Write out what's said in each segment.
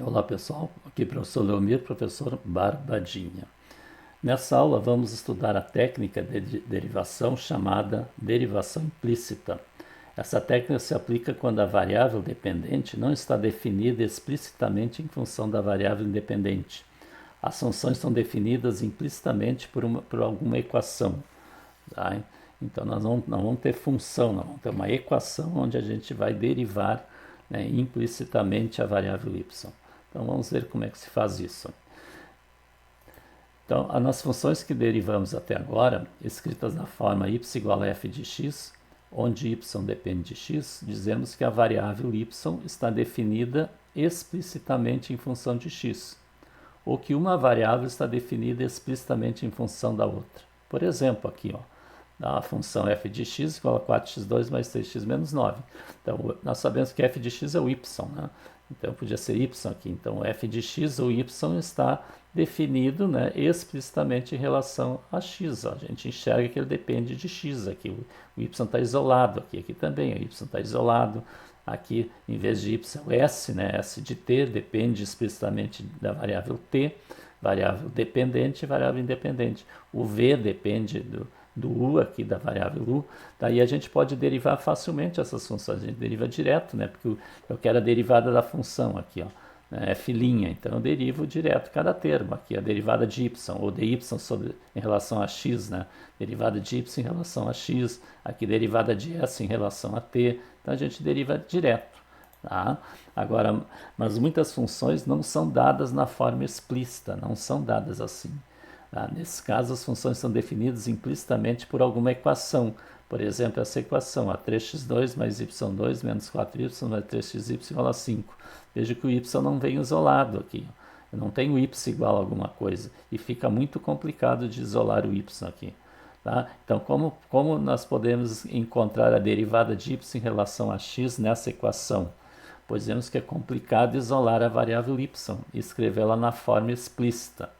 Olá pessoal, aqui é o professor Leomir, professor Barbadinha. Nessa aula vamos estudar a técnica de derivação chamada derivação implícita. Essa técnica se aplica quando a variável dependente não está definida explicitamente em função da variável independente. As funções são definidas implicitamente por alguma equação. Tá? Então nós não vamos ter função, nós vamos ter uma equação onde a gente vai derivar, né, implicitamente a variável y. Então vamos ver como é que se faz isso. Então, as funções que derivamos até agora, escritas na forma y igual a f de x, onde y depende de x, dizemos que a variável y está definida explicitamente em função de x, ou que uma variável está definida explicitamente em função da outra. Por exemplo, aqui, a função f de x igual a 4x2 mais 3x menos 9. Então, nós sabemos que f de x é o y, né? Então, podia ser y aqui. Então, f de x ou y está definido, né, explicitamente em relação a x. A gente enxerga que ele depende de x aqui. O y está isolado aqui também. O y está isolado. Aqui, em vez de y, é o s, né? S de t depende explicitamente da variável t, variável dependente e variável independente. O v depende do u aqui, da variável u. Daí a gente pode derivar facilmente essas funções. A gente deriva direto, né? Porque eu quero a derivada da função aqui, f'. Então eu derivo direto cada termo. Aqui a derivada de y, ou de y em relação a x, né? Derivada de y em relação a x. Aqui derivada de s em relação a t. Então a gente deriva direto. Tá? Agora, mas muitas funções não são dadas na forma explícita, não são dadas assim. Tá? Nesse caso, as funções são definidas implicitamente por alguma equação. Por exemplo, essa equação, 3x2 mais y2 menos 4y mais 3xy igual a 5. Veja que o y não vem isolado aqui. Eu não tenho y igual a alguma coisa. E fica muito complicado de isolar o y aqui. Tá? Então, como nós podemos encontrar a derivada de y em relação a x nessa equação? Pois vemos que é complicado isolar a variável y e escrevê-la na forma explícita.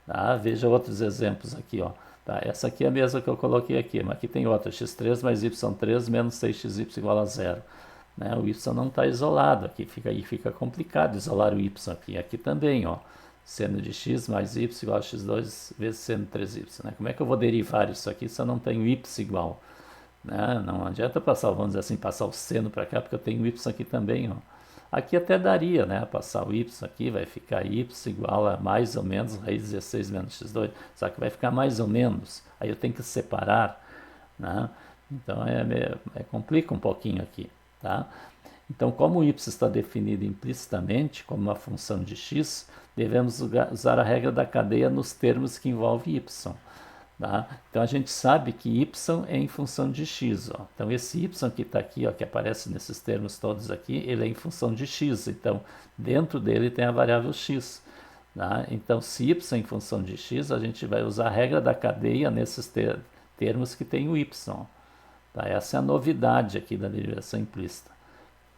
Tá? Veja outros exemplos aqui. Tá? Essa aqui é a mesma que eu coloquei aqui, mas aqui tem outra, x3 mais y3 menos 6xy igual a 0. Né? O y não está isolado, aqui fica complicado isolar o y aqui. Aqui também, seno de x mais y igual a x2 vezes seno de 3y. Né? Como é que eu vou derivar isso aqui se eu não tenho y igual? Né? Não adianta passar, vamos dizer assim, passar o seno para cá, porque eu tenho y aqui também. Aqui até daria, né? Passar o y aqui, vai ficar y igual a mais ou menos raiz de 16 menos x2, só que vai ficar mais ou menos, aí eu tenho que separar, né? Então complica um pouquinho aqui, tá? Então, como o y está definido implicitamente como uma função de x, devemos usar a regra da cadeia nos termos que envolvem y. Tá? Então a gente sabe que y é em função de x. Então esse y que está aqui, que aparece nesses termos todos aqui, ele é em função de x. Então dentro dele tem a variável x. Tá? Então se y é em função de x, a gente vai usar a regra da cadeia nesses termos que tem o y. Tá? Essa é a novidade aqui da derivação implícita.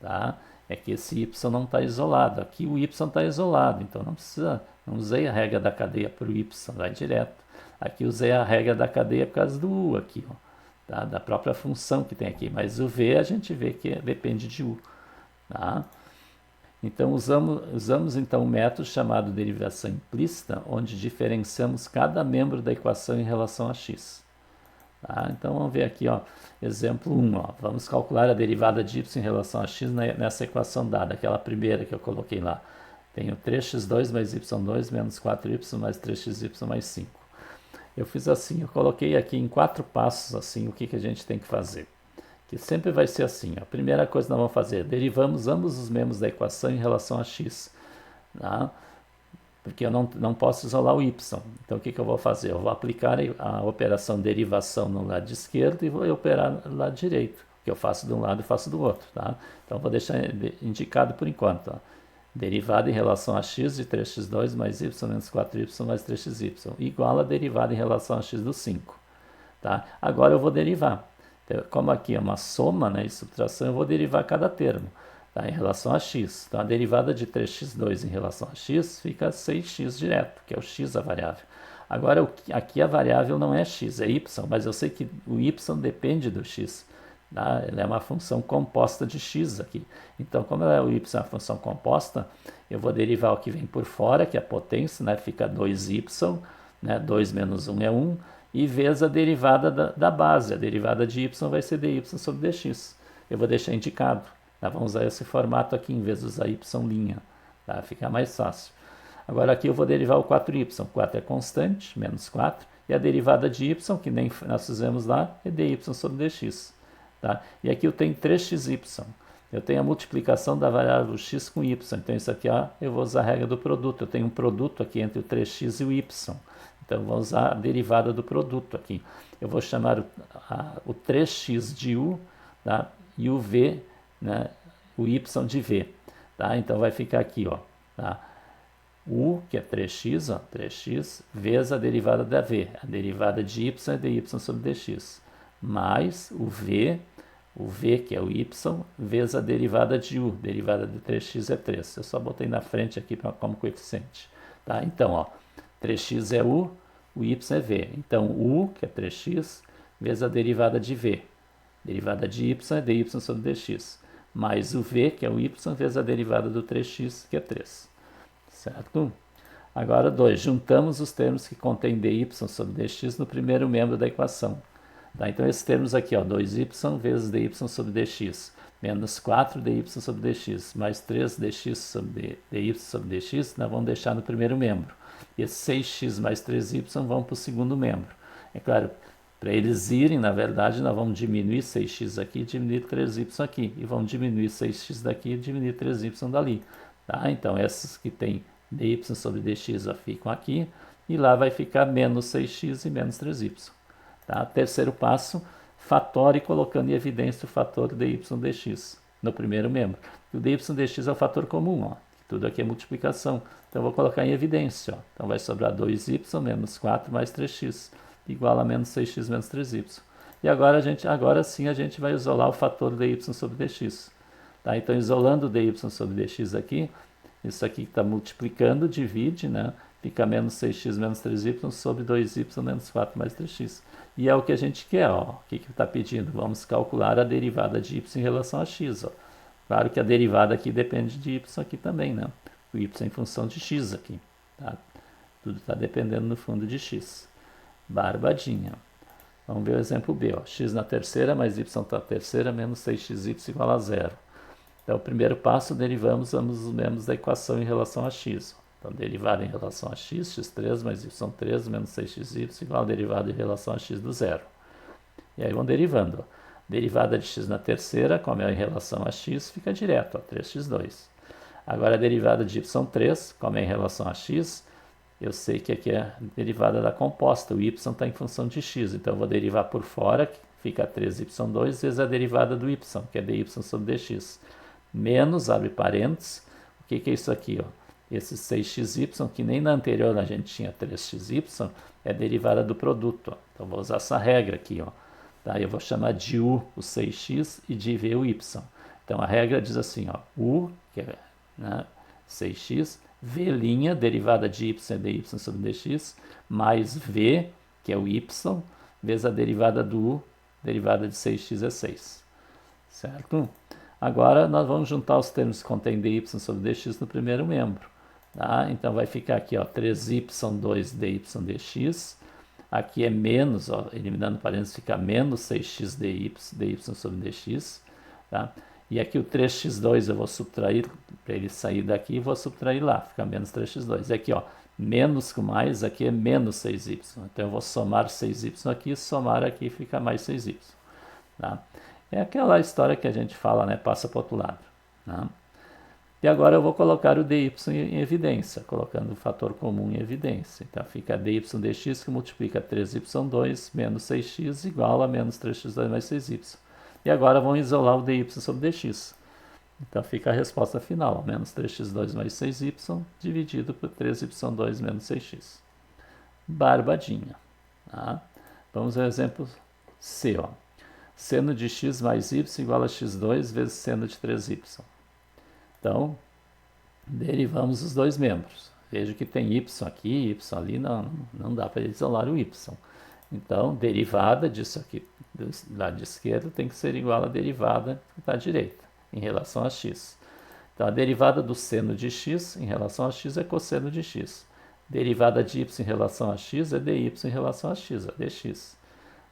Tá? É que esse y não está isolado. Aqui o y está isolado, então não usei a regra da cadeia para o y, vai direto. Aqui usei a regra da cadeia por causa do u aqui, tá? Da própria função que tem aqui. Mas o v a gente vê que depende de u. Tá? Então usamos então um método chamado derivação implícita, onde diferenciamos cada membro da equação em relação a x. Tá? Então vamos ver aqui, exemplo 1. Vamos calcular a derivada de y em relação a x nessa equação dada, aquela primeira que eu coloquei lá. Tenho 3x2 mais y2 menos 4y mais 3xy mais 5. Eu fiz assim, eu coloquei aqui em 4 passos assim o que a gente tem que fazer. Que sempre vai ser assim. A primeira coisa que nós vamos fazer, derivamos ambos os membros da equação em relação a x. Tá? Porque eu não posso isolar o y. Então o que eu vou fazer? Eu vou aplicar a operação derivação no lado esquerdo e vou operar no lado direito. Que eu faço de um lado e faço do outro. Tá? Então vou deixar indicado por enquanto. Derivada em relação a x de 3x2 mais y menos 4y mais 3xy, igual a derivada em relação a x do 5. Tá? Agora eu vou derivar. Então, como aqui é uma soma, né, e subtração, eu vou derivar cada termo, tá, em relação a x. Então a derivada de 3x2 em relação a x fica 6x direto, que é o x a variável. Agora aqui a variável não é x, é y, mas eu sei que o y depende do x. Tá? Ela é uma função composta de x aqui. Então, como o y é uma função composta, eu vou derivar o que vem por fora, que é a potência, né? Fica 2y, né? 2 menos 1 é 1, e vezes a derivada da base. A derivada de y vai ser dy sobre dx. Eu vou deixar indicado. Tá? Vamos usar esse formato aqui em vez de usar y'. Tá? Fica mais fácil. Agora aqui eu vou derivar o 4y. 4 é constante, menos 4. E a derivada de y, que nem nós fizemos lá, é dy sobre dx. Tá? E aqui eu tenho 3xy. Eu tenho a multiplicação da variável x com y. Então isso aqui, ó, eu vou usar a regra do produto. Eu tenho um produto aqui entre o 3x e o y. Então eu vou usar a derivada do produto aqui. Eu vou chamar o 3x de u, tá? E o v, né? O y de v. Tá? Então vai ficar aqui, ó, tá? U, que é 3x, ó, 3x, vezes a derivada da v. A derivada de y é dy sobre dx. Mais o v, que é o y, vezes a derivada de u. Derivada de 3x é 3. Eu só botei na frente aqui como coeficiente. Tá? Então, ó, 3x é u, o y é v. Então, u, que é 3x, vezes a derivada de v. Derivada de y é dy sobre dx. Mais o v, que é o y, vezes a derivada do 3x, que é 3. Certo? Agora, 2. Juntamos os termos que contêm dy sobre dx no primeiro membro da equação. Tá? Então, esses termos aqui, ó, 2y vezes dy sobre dx, menos 4 dy sobre dx, mais 3 dx sobre dy sobre dx, nós vamos deixar no primeiro membro. E esses 6x mais 3y vão para o segundo membro. É claro, para eles irem, na verdade, nós vamos diminuir 6x aqui e diminuir 3y aqui. E vamos diminuir 6x daqui e diminuir 3y dali. Tá? Então, esses que tem dy sobre dx ficam aqui. E lá vai ficar menos 6x e menos 3y. Tá? Terceiro passo, fatore colocando em evidência o fator dy dx no primeiro membro. O dy dx é o fator comum, ó. Tudo aqui é multiplicação. Então, eu vou colocar em evidência. Ó. Então, vai sobrar 2y menos 4 mais 3x, igual a menos 6x menos 3y. E agora sim a gente vai isolar o fator dy sobre dx. Tá? Então, isolando o dy sobre dx aqui, isso aqui está multiplicando, divide, né? Fica menos 6x menos 3y sobre 2y menos 4 mais 3x. E é o que a gente quer, ó. O que está pedindo? Vamos calcular a derivada de y em relação a x, ó. Claro que a derivada aqui depende de y aqui também, né? O y em função de x aqui, tá? Tudo está dependendo no fundo de x. Barbadinha. Vamos ver o exemplo B, ó. X na terceira mais y na terceira menos 6xy igual a 0. Então, o primeiro passo, derivamos ambos os membros da equação em relação a x. Então, derivada em relação a x, x3 mais y3 menos 6xy igual a derivada em relação a x do zero. E aí vão derivando. Ó. Derivada de x na terceira, como é em relação a x, fica direto, ó, 3x2. Agora, a derivada de y3, como é em relação a x, eu sei que aqui é a derivada da composta. O y está em função de x, então eu vou derivar por fora, que fica 3y2 vezes a derivada do y, que é dy sobre dx. Menos, abre parênteses, o que é isso aqui? Ó? Esse 6xy, que nem na anterior a gente tinha 3xy, é a derivada do produto. Ó. Então, vou usar essa regra aqui. Ó. Tá? Eu vou chamar de u o 6x e de v o y. Então, a regra diz assim, ó, u, que é, né, 6x, v', derivada de y é dy sobre dx, mais v, que é o y, vezes a derivada do u, derivada de 6x é 6. Certo? Agora, nós vamos juntar os termos que contêm dy sobre dx no primeiro membro. Tá? Então, vai ficar aqui, ó, 3y2 dy dx. Aqui é menos, ó, eliminando parênteses, fica menos 6x dy sobre dx. Tá? E aqui o 3x2 eu vou subtrair, para ele sair daqui, e vou subtrair lá, fica menos 3x2. E aqui, ó, menos com mais, aqui é menos 6y. Então, eu vou somar 6y aqui, somar aqui, fica mais 6y. Tá? É aquela história que a gente fala, né? Passa para o outro lado. Né? E agora eu vou colocar o dy em evidência, colocando o fator comum em evidência. Então fica dy dx que multiplica 3y2 menos 6x igual a menos 3x2 mais 6y. E agora vamos isolar o dy sobre dx. Então fica a resposta final, ó, menos 3x2 mais 6y dividido por 3y2 menos 6x. Barbadinha. Tá? Vamos ao exemplo C, ó. Seno de x mais y igual a x2 vezes seno de 3y. Então, derivamos os dois membros. Veja que tem y aqui, y ali, não dá para isolar o y. Então, derivada disso aqui do lado esquerdo tem que ser igual à derivada da direita, em relação a x. Então, a derivada do seno de x em relação a x é cosseno de x. Derivada de y em relação a x é dy em relação a x, é dx.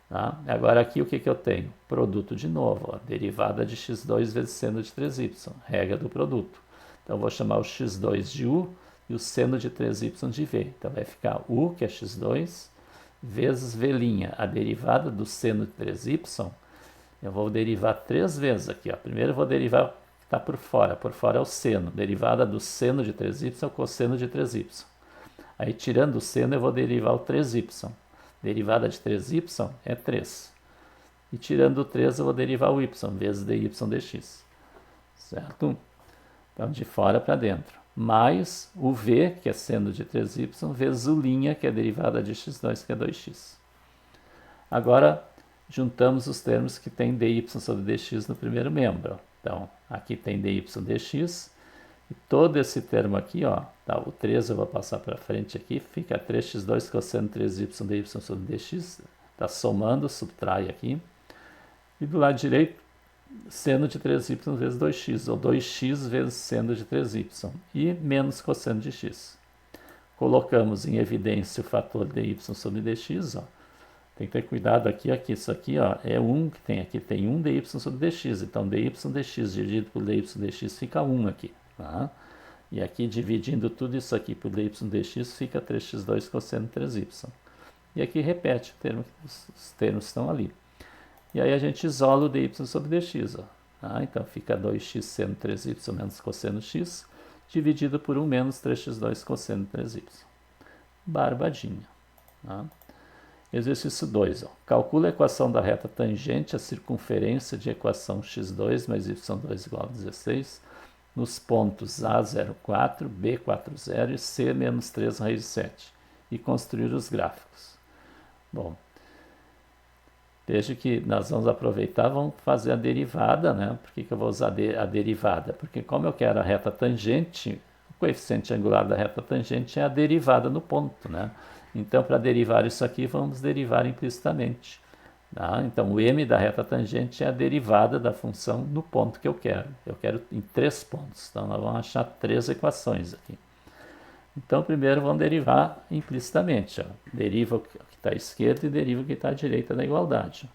Tá? Agora aqui o que eu tenho? Produto de novo, ó, derivada de x2 vezes seno de 3y, regra do produto. Então, eu vou chamar o x2 de u e o seno de 3y de v. Então, vai ficar u, que é x2, vezes v', a derivada do seno de 3y, eu vou derivar 3 vezes aqui. Ó. Primeiro eu vou derivar o que está por fora é o seno. Derivada do seno de 3y é o cosseno de 3y. Aí, tirando o seno, eu vou derivar o 3y. Derivada de 3y é 3. E tirando o 3, eu vou derivar o y, vezes dy dx. Certo? Então, de fora para dentro. Mais o v, que é seno de 3y, vezes o', que é derivada de x2, que é 2x. Agora, juntamos os termos que tem dy sobre dx no primeiro membro. Então, aqui tem dy dx. E todo esse termo aqui, ó, tá, o 3 eu vou passar para frente aqui, fica 3x2 cosseno 3y dy sobre dx. Está somando, subtrai aqui. E do lado direito, seno de 3y vezes 2x, ou 2x vezes seno de 3y, e menos cosseno de x. Colocamos em evidência o fator dy sobre dx, ó. Tem que ter cuidado aqui, isso aqui ó, é 1 que tem aqui, tem 1 dy sobre dx, então dy dx dividido por dy dx fica 1 aqui. Tá? E aqui, dividindo tudo isso aqui por dy dx, fica 3x2 cosseno 3y. E aqui repete o termo, os termos estão ali. E aí a gente isola o dy sobre dx. Ó. Tá? Então fica 2x seno 3y menos cosseno x, dividido por 1 menos 3x2 cosseno 3y. Barbadinha. Tá? Exercício 2. Ó. Calcula a equação da reta tangente à circunferência de equação x2 mais y2 igual a 16 nos pontos A04, B40 e C menos 3 raiz de 7 e construir os gráficos. Bom, veja que nós vamos aproveitar, vamos fazer a derivada, né? Por que eu vou usar a derivada? Porque como eu quero a reta tangente, o coeficiente angular da reta tangente é a derivada no ponto, né? Então, para derivar isso aqui, vamos derivar implicitamente. Tá? Então, o m da reta tangente é a derivada da função no ponto que eu quero. Eu quero em 3 pontos. Então, nós vamos achar 3 equações aqui. Então, primeiro vamos derivar implicitamente. Ó. Deriva o que está à esquerda e deriva o que está à direita da igualdade.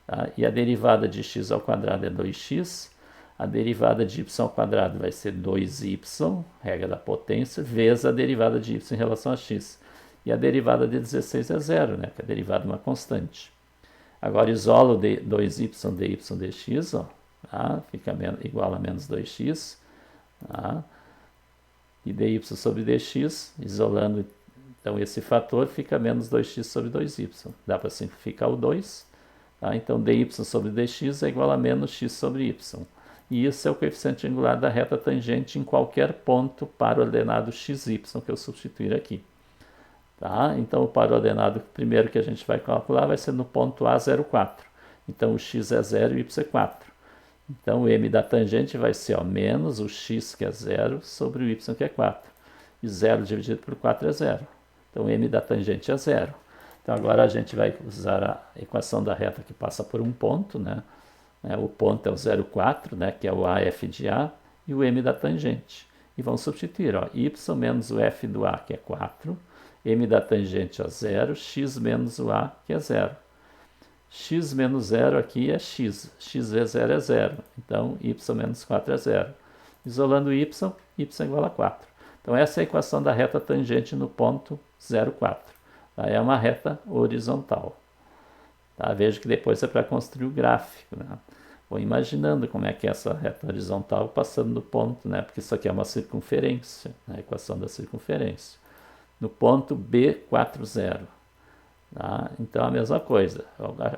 Tá? E a derivada de x ao quadrado é 2x. A derivada de y ao quadrado vai ser 2y, regra da potência, vezes a derivada de y em relação a x. E a derivada de 16 é 0, né? Que é a derivada de uma constante. Agora isola o 2y dy dx, ó, tá? Fica igual a menos 2x. Tá? E dy sobre dx, isolando então esse fator, fica menos 2x sobre 2y. Dá para simplificar o 2. Tá? Então dy sobre dx é igual a menos x sobre y. E isso é o coeficiente angular da reta tangente em qualquer ponto para o ordenado xy que eu substituir aqui. Tá? Então, o para-ordenado primeiro que a gente vai calcular vai ser no ponto A04. Então, o x é 0 e o y é 4. Então, o m da tangente vai ser ó, menos o x, que é 0, sobre o y, que é 4. E 0 dividido por 4 é 0. Então, o m da tangente é 0. Então, agora a gente vai usar a equação da reta que passa por um ponto. Né? O ponto é o 0,4, né? Que é o AF de A, e o m da tangente. E vamos substituir. Ó, y menos o f do A, que é 4. M da tangente é 0, x menos o A, que é 0. X menos 0 aqui é x. X vezes 0 é 0. Então, y menos 4 é 0. Isolando y, y é igual a 4. Então, essa é a equação da reta tangente no ponto 0,4. Tá? É uma reta horizontal. Tá? Veja que depois é para construir o gráfico. Né? Vou imaginando como é que é essa reta horizontal passando no ponto, né? Porque isso aqui é uma circunferência, né? A equação da circunferência. No ponto B40. Tá? Então, a mesma coisa.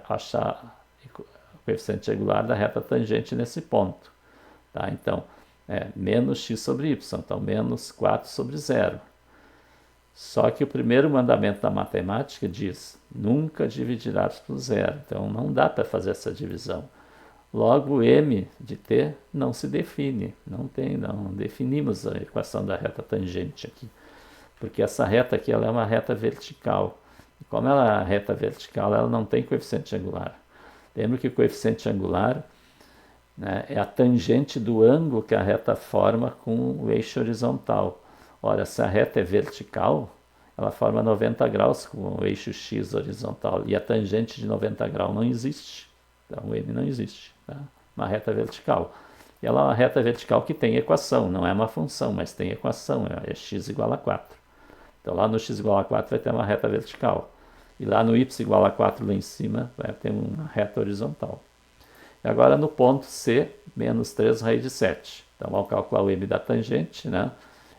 Achar o coeficiente angular da reta tangente nesse ponto. Tá? Então, é menos x sobre y. Então, menos 4 sobre 0. Só que o primeiro mandamento da matemática diz, nunca dividirás por 0. Então, não dá para fazer essa divisão. Logo, o m de t não se define. Não definimos a equação da reta tangente aqui. Porque essa reta aqui ela é uma reta vertical. E Como ela é a reta vertical, ela não tem coeficiente angular. Lembra que o coeficiente angular, né, é a tangente do ângulo que a reta forma com o eixo horizontal. Ora, se a reta é vertical, ela forma 90 graus com o eixo x horizontal. E a tangente de 90 graus não existe. Então, o M não existe. Tá? Uma reta vertical. E ela é uma reta vertical que tem equação. Não é uma função, mas tem equação. É x igual a 4. Então, lá no x igual a 4 vai ter uma reta vertical. E lá no y igual a 4 lá em cima vai ter uma reta horizontal. E agora no ponto C, menos 3 raiz de 7. Então, ao calcular o M da tangente, né,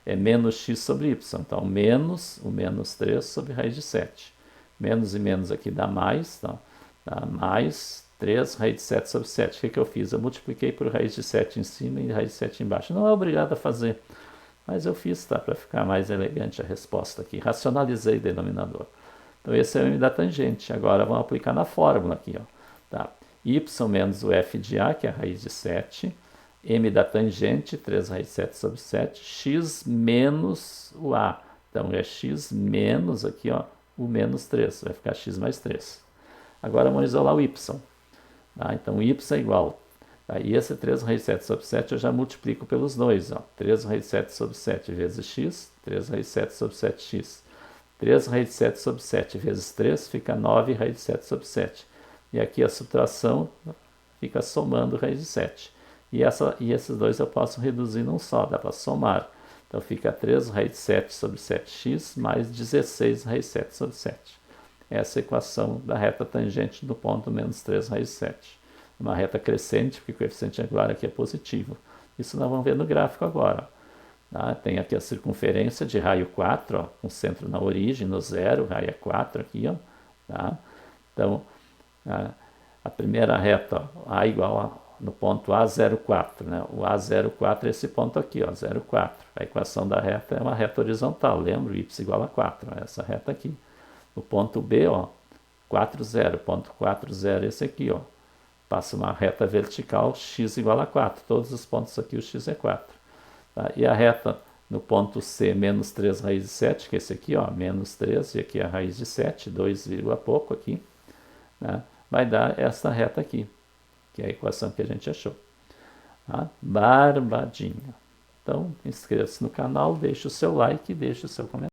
é menos x sobre y. Então, menos o menos 3 sobre raiz de 7. Menos e menos aqui dá mais. Então, dá mais 3 raiz de 7 sobre 7. O que eu fiz? Eu multipliquei por raiz de 7 em cima e raiz de 7 embaixo. Não é obrigado a fazer, mas eu fiz, tá? Para ficar mais elegante a resposta aqui. Racionalizei o denominador. Então, esse é o M da tangente. Agora, vamos aplicar na fórmula aqui, ó. Tá? Y menos o f de A, que é a raiz de 7. M da tangente, 3 raiz de 7 sobre 7. X menos o A. Então, é x menos aqui, ó, o menos 3. Vai ficar x mais 3. Agora, vamos isolar o y. Tá? Então, y é igual. Tá? E esse 3 raiz de 7 sobre 7 eu já multiplico pelos dois. Ó. 3 raiz de 7 sobre 7 vezes x. 3 raiz de 7 sobre 7x. 3 raiz de 7 sobre 7 vezes 3 fica 9 raiz de 7 sobre 7. E aqui a subtração fica somando raiz de 7. E esses dois eu posso reduzir num só, dá para somar. Então fica 3 raiz de 7 sobre 7x mais 16 raiz de 7 sobre 7. Essa é a equação da reta tangente do ponto menos 3 raiz de 7. Uma reta crescente, porque o coeficiente angular aqui é positivo. Isso nós vamos ver no gráfico agora. Tá? Tem aqui a circunferência de raio 4, ó, com centro na origem, no 0, raio é 4 aqui. Ó, tá? Então, a primeira reta, ó, A igual no ponto A, 0,4. Né? O A, 0,4 é esse ponto aqui, ó, 0,4. A equação da reta é uma reta horizontal, lembra? Y igual a 4, ó, essa reta aqui. O ponto B, ó, 4, 0. Ponto 4, 0 esse aqui, ó. Passa uma reta vertical, x igual a 4. Todos os pontos aqui, o x é 4. Tá? E a reta no ponto C, menos 3 raiz de 7, que é esse aqui, ó, menos 3, e aqui é a raiz de 7, 2, pouco aqui, né? Vai dar essa reta aqui, que é a equação que a gente achou. Tá? Barbadinho. Então, inscreva-se no canal, deixe o seu like e deixe o seu comentário.